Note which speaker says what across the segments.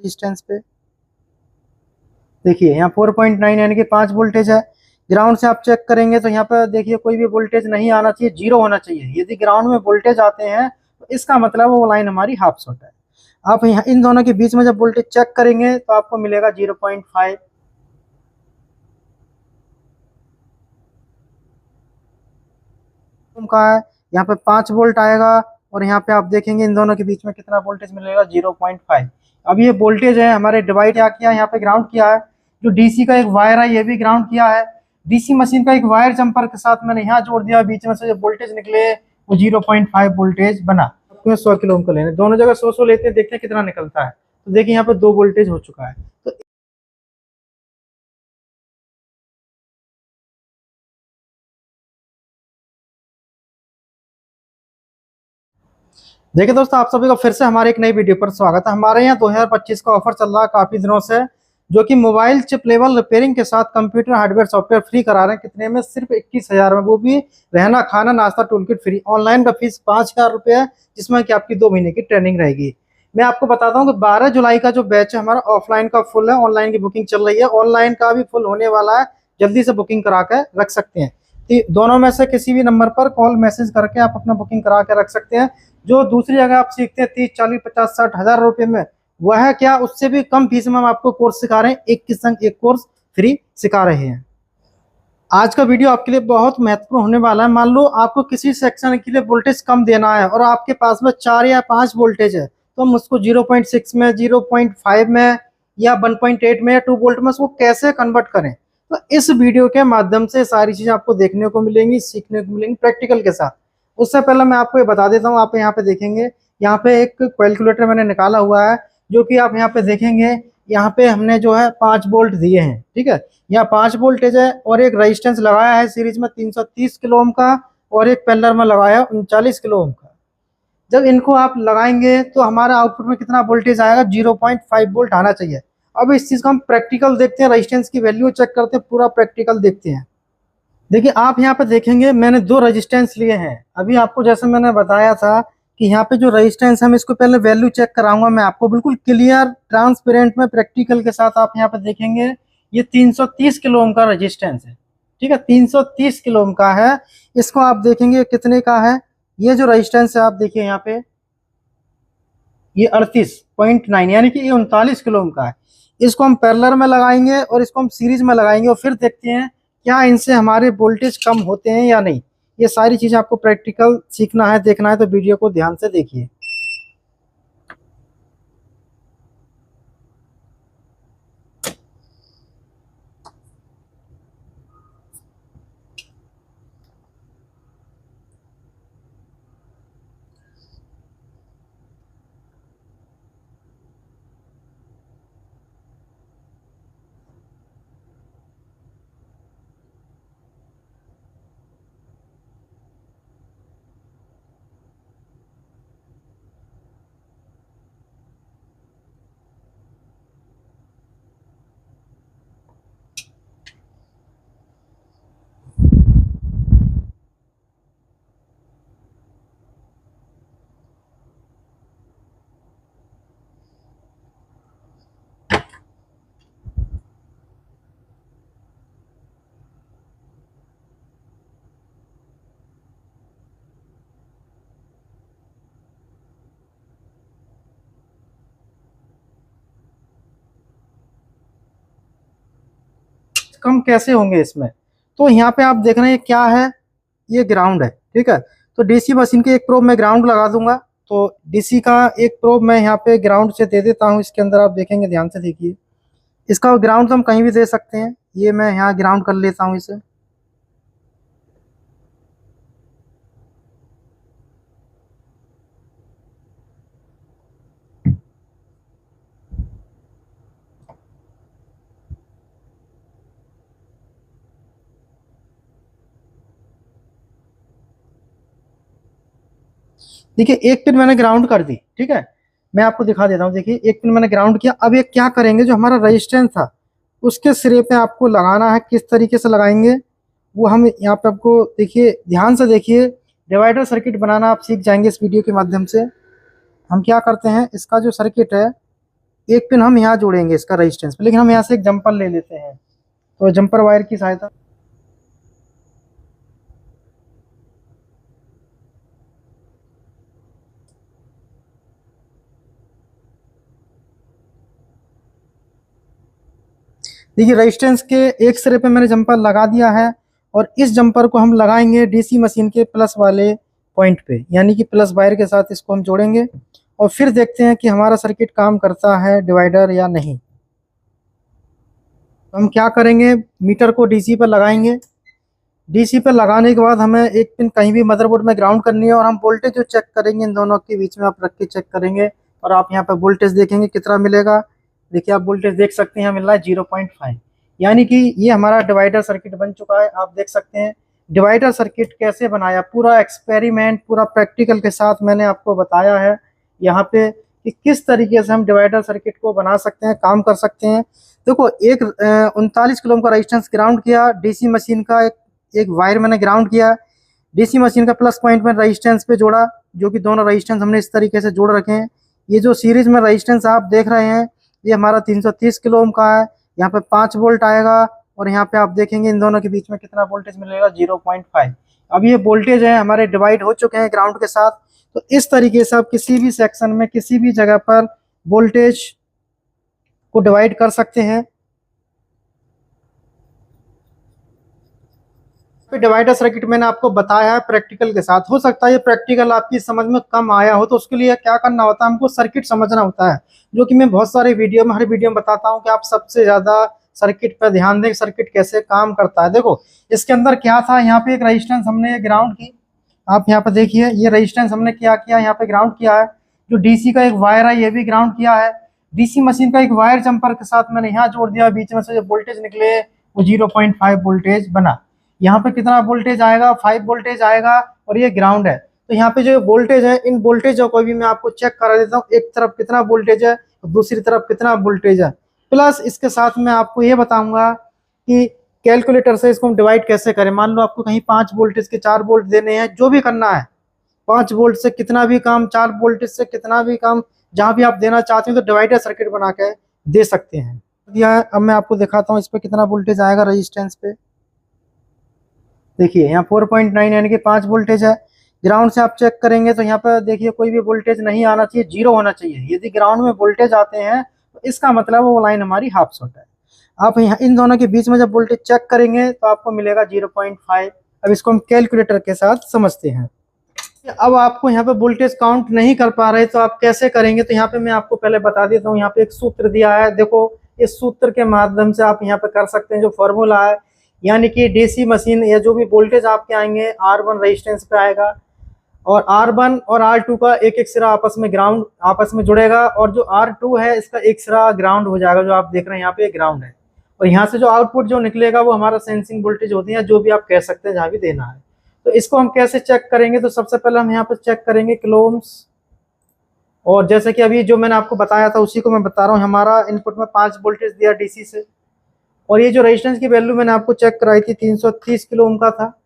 Speaker 1: Resistance पे। देखिए यहाँ 4.9 यानी कि 5 वोल्टेज है। ग्राउंड से आप चेक करेंगे तो यहाँ पर देखिए कोई भी वोल्टेज नहीं आना चाहिए, जीरो होना चाहिए। यदि ग्राउंड में वोल्टेज आते हैं तो इसका मतलब वो लाइन हमारी हाफ शॉर्ट है। आप यहाँ इन दोनों के बीच में जब वोल्टेज चेक करेंगे तो आपको मिलेगा 0.5 का है। यहाँ पे 5 वोल्ट आएगा और यहाँ पे आप देखेंगे इन दोनों के बीच में कितना वोल्टेज मिलेगा, 0.5। अब ये वोल्टेज है हमारे डिवाइड क्या किया, यहाँ पे ग्राउंड किया है। जो डीसी का एक वायर है ये भी ग्राउंड किया है। डीसी मशीन का एक वायर जंपर के साथ मैंने यहाँ जोड़ दिया, बीच में से जो वोल्टेज निकले वो 0.5 वोल्टेज बना। 100 किलो ओम का लेने, दोनों जगह 100 लेते हैं, देखते हैं कितना निकलता है। तो देखिए यहाँ पे 2 वोल्टेज हो चुका है। तो देखिए दोस्तों, आप सभी को फिर से हमारे एक नई वीडियो पर स्वागत है। हमारे यहाँ 2025 का ऑफर चल रहा है काफी दिनों से, जो कि मोबाइल चिप लेवल रिपेयरिंग के साथ कंप्यूटर हार्डवेयर सॉफ्टवेयर फ्री करा रहे हैं। कितने में? सिर्फ 21,000 में, वो भी रहना खाना नाश्ता टूल किट फ्री। ऑनलाइन का फीस 5,000 रुपये है, जिसमें कि आपकी 2 महीने की ट्रेनिंग रहेगी। मैं आपको बताता हूँ कि 12 जुलाई का जो बैच है हमारा ऑफलाइन का फुल है, ऑनलाइन की बुकिंग चल रही है। ऑनलाइन का भी फुल होने वाला है, जल्दी से बुकिंग करा के रख सकते हैं। दोनों में से किसी भी नंबर पर कॉल मैसेज करके आप अपना बुकिंग करा के रख सकते हैं। जो दूसरी जगह आप सीखते हैं 30, 40, 50, 60 हजार रुपए में, वह क्या उससे भी कम फीस में हम आपको कोर्स सिखा रहे हैं। एक के संग एक कोर्स फ्री सिखा रहे हैं। आज का वीडियो आपके लिए बहुत महत्वपूर्ण होने वाला है। मान लो आपको किसी सेक्शन के लिए वोल्टेज कम देना है और आपके पास में 4 या 5 वोल्टेज है, तो हम उसको 0.6 में, 0.5 में या 1.8 में या 2 वोल्ट में उसको कैसे कन्वर्ट करें। तो इस वीडियो के माध्यम से सारी चीजें आपको देखने को मिलेंगी, सीखने को मिलेंगी प्रैक्टिकल के साथ। उससे पहले मैं आपको ये बता देता हूँ, आप यहाँ पे देखेंगे, यहाँ पे एक कैलकुलेटर मैंने निकाला हुआ है, जो कि आप यहाँ पे देखेंगे। यहाँ पे हमने जो है 5 वोल्ट दिए हैं, ठीक है। यहाँ 5 वोल्टेज है और एक रेजिस्टेंस लगाया है सीरीज में 330 किलो ओम का, और एक पैरेलल में लगाया है 39 किलो ओम का। जब इनको आप लगाएंगे तो हमारा आउटपुट में कितना वोल्टेज आएगा, 0.5 वोल्ट आना चाहिए। अब इस चीज का हम प्रैक्टिकल देखते हैं, रेजिस्टेंस की वैल्यू चेक करते हैं, पूरा प्रैक्टिकल देखते हैं। देखिए आप यहाँ पे देखेंगे मैंने 2 रेजिस्टेंस लिए हैं। अभी आपको जैसे मैंने बताया था कि यहाँ पे जो रेजिस्टेंस है, मैं इसको पहले वैल्यू चेक कराऊंगा मैं आपको बिल्कुल क्लियर ट्रांसपेरेंट में प्रैक्टिकल के साथ। आप यहाँ पे देखेंगे ये 330 किलो ओम का रेजिस्टेंस है, ठीक है, 330 किलो ओम का है। इसको आप देखेंगे कितने का है, ये जो रेजिस्टेंस है आप देखिए यहाँ पे, ये 38.9 यानी कि ये 39 किलो ओम का है। इसको हम पैरेलल में लगाएंगे और इसको हम सीरीज में लगाएंगे और फिर देखते हैं क्या इनसे हमारे वोल्टेज कम होते हैं या नहीं। ये सारी चीजें आपको प्रैक्टिकल सीखना है, देखना है, तो वीडियो को ध्यान से देखिए। कम कैसे होंगे इसमें? तो यहाँ पे आप देख रहे हैं क्या है, ये ग्राउंड है, ठीक है। तो डीसी मशीन के एक प्रोब मैं ग्राउंड लगा दूंगा। तो डीसी का एक प्रोब मैं यहाँ पे ग्राउंड से दे देता हूँ। इसके अंदर आप देखेंगे, ध्यान से देखिए, इसका ग्राउंड तो हम कहीं भी दे सकते हैं। ये मैं यहाँ ग्राउंड कर लेता हूँ इसे। देखिए एक पिन मैंने ग्राउंड कर दी, ठीक है। मैं आपको दिखा देता हूँ, देखिए एक पिन मैंने ग्राउंड किया। अब ये क्या करेंगे, जो हमारा रेजिस्टेंस था उसके सिरे पे आपको लगाना है। किस तरीके से लगाएंगे वो हम यहाँ पे आपको देखिए, ध्यान से देखिए। डिवाइडर सर्किट बनाना आप सीख जाएंगे इस वीडियो के माध्यम से। हम क्या करते हैं, इसका जो सर्किट है एक पिन हम यहाँ जोड़ेंगे इसका रेजिस्टेंस पे, लेकिन हम यहाँ से एक जंपर ले लेते हैं। तो जंपर वायर की सहायता, देखिए रेजिस्टेंस के एक सिरे पे मैंने जंपर लगा दिया है, और इस जंपर को हम लगाएंगे डीसी मशीन के प्लस वाले पॉइंट पे, यानी कि प्लस वायर के साथ इसको हम जोड़ेंगे और फिर देखते हैं कि हमारा सर्किट काम करता है डिवाइडर या नहीं। तो हम क्या करेंगे, मीटर को डीसी पर लगाएंगे। डीसी पर लगाने के बाद हमें एक पिन कहीं भी मदरबोर्ड में ग्राउंड करनी है, और हम वोल्टेज जो चेक करेंगे इन दोनों के बीच में आप रख के चेक करेंगे, और आप यहाँ पे वोल्टेज देखेंगे कितना मिलेगा। देखिए आप वोल्टेज देख सकते हैं, मिल रहा है 0.5, यानी कि ये हमारा डिवाइडर सर्किट बन चुका है। आप देख सकते हैं डिवाइडर सर्किट कैसे बनाया, पूरा एक्सपेरिमेंट पूरा प्रैक्टिकल के साथ मैंने आपको बताया है यहाँ पे कि किस तरीके से हम डिवाइडर सर्किट को बना सकते हैं, काम कर सकते हैं। देखो एक 39 किलो का रेजिस्टेंस ग्राउंड किया, डीसी मशीन का एक वायर मैंने ग्राउंड किया, डीसी मशीन का प्लस पॉइंट में रेजिस्टेंस पे जोड़ा, जो कि दोनों रेजिस्टेंस हमने इस तरीके से जोड़ रखे हैं। ये जो सीरीज में रेजिस्टेंस आप देख रहे हैं ये हमारा 330 किलो ओम का है, यहाँ पे 5 वोल्ट आएगा, और यहाँ पे आप देखेंगे इन दोनों के बीच में कितना वोल्टेज मिलेगा, 0.5। अब ये वोल्टेज है हमारे डिवाइड हो चुके हैं ग्राउंड के साथ। तो इस तरीके से आप किसी भी सेक्शन में किसी भी जगह पर वोल्टेज को डिवाइड कर सकते हैं। डिवाइडर सर्किट मैंने आपको बताया है प्रैक्टिकल के साथ। हो सकता है ये प्रैक्टिकल आपकी समझ में कम आया हो, तो उसके लिए क्या करना होता है, हमको सर्किट समझना होता है, जो कि मैं बहुत सारे वीडियो में हर वीडियो में बताता हूँ कि आप सबसे ज्यादा सर्किट पर ध्यान दें, सर्किट कैसे काम करता है। देखो इसके अंदर क्या था, यहाँ पे एक रेजिस्टेंस हमने ग्राउंड की, आप यहाँ पे देखिए ये रेजिस्टेंस हमने क्या किया, यहाँ पे ग्राउंड किया है। जो डीसी का एक वायर है ये भी ग्राउंड किया है। डीसी मशीन का एक वायर जंपर के साथ मैंने यहाँ जोड़ दिया, बीच में से जो वोल्टेज निकले वो 0.5 वोल्टेज बना। यहाँ पे कितना वोल्टेज आएगा, 5 वोल्टेज आएगा, और ये ग्राउंड है। तो यहाँ पे जो वोल्टेज है, इन वोल्टेजों को भी मैं आपको चेक करा देता हूँ, एक तरफ कितना वोल्टेज है दूसरी तरफ कितना वोल्टेज है। प्लस इसके साथ मैं आपको ये बताऊंगा कि कैलकुलेटर से इसको हम डिवाइड कैसे करें। मान लो आपको कहीं 5 वोल्टेज के 4 वोल्ट देने हैं, जो भी करना है 5 वोल्ट से कितना भी काम, 4 वोल्टेज से कितना भी काम, जहां भी आप देना चाहते हैं तो डिवाइडर सर्किट बना के दे सकते हैं। अब मैं आपको दिखाता हूँ इस पे कितना वोल्टेज आएगा रेजिस्टेंस पे। देखिए यहाँ 4.9 यानी कि 5 वोल्टेज है। ग्राउंड से आप चेक करेंगे तो यहाँ पर देखिए कोई भी वोल्टेज नहीं आना चाहिए, 0 होना चाहिए। यदि ग्राउंड में वोल्टेज आते हैं तो इसका मतलब वो लाइन हमारी हाफ शॉर्ट है। आप यहाँ इन दोनों के बीच में जब वोल्टेज चेक करेंगे तो आपको मिलेगा 0.5। अब इसको हम कैलकुलेटर के साथ समझते हैं। अब आपको यहाँ पे वोल्टेज काउंट नहीं कर पा रहे तो आप कैसे करेंगे, तो यहाँ पे मैं आपको पहले बता देता हूँ। यहाँ पे एक सूत्र दिया है, देखो इस सूत्र के माध्यम से आप यहाँ पे कर सकते हैं। जो फॉर्मूला है, यानी कि डीसी मशीन या जो भी वोल्टेज आपके आएंगे R1 रेजिस्टेंस पे आएगा, और R1 और R2 का एक एक सिरा आपस में ग्राउंड आपस में जुड़ेगा, और जो R2 है इसका एक सिरा ग्राउंड हो जाएगा। जो आप देख रहे हैं यहाँ पे ग्राउंड है, और यहाँ से जो आउटपुट जो निकलेगा वो हमारा सेंसिंग वोल्टेज होती है, जो भी आप कह सकते हैं जहाँ भी देना है। तो इसको हम कैसे चेक करेंगे, तो सबसे पहले हम यहाँ पर चेक करेंगे किलो ओम्स, और जैसे कि अभी जो मैंने आपको बताया था उसी को मैं बता रहा हूँ। हमारा इनपुट में 5 वोल्टेज दिया डीसी से, और ये जो रेजिस्टेंस की वैल्यू मैंने आपको चेक कराई थी 330 किलो ओम का था,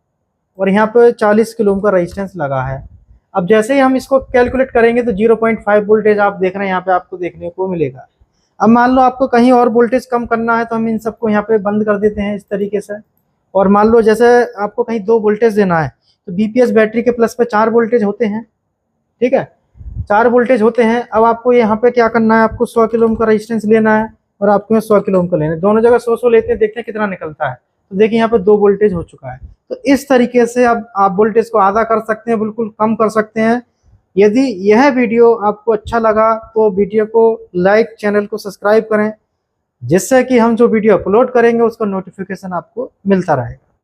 Speaker 1: और यहाँ पे 40 किलो ओम का रेजिस्टेंस लगा है। अब जैसे ही हम इसको कैलकुलेट करेंगे तो 0.5 वोल्टेज आप देख रहे हैं यहाँ पे आपको देखने को मिलेगा। अब मान लो आपको कहीं और वोल्टेज कम करना है तो हम इन सबको यहाँ पे बंद कर देते हैं इस तरीके से। और मान लो जैसे आपको कहीं 2 वोल्टेज देना है तो बीपीएस बैटरी के प्लस पे 4 वोल्टेज होते हैं, ठीक है, 4 वोल्टेज होते हैं। अब आपको यहाँ पे क्या करना है, आपको 100 किलो ओम का रेजिस्टेंस लेना है, और आपको 100 किलो ओम का लेना है। दोनों जगह 100 लेते हैं, देखते हैं कितना निकलता है। तो देखिए यहाँ पे 2 वोल्टेज हो चुका है। तो इस तरीके से अब आप वोल्टेज को आधा कर सकते हैं, बिल्कुल कम कर सकते हैं। यदि यह वीडियो आपको अच्छा लगा तो वीडियो को लाइक, चैनल को सब्सक्राइब करें, जिससे कि हम जो वीडियो अपलोड करेंगे उसका नोटिफिकेशन आपको मिलता रहेगा।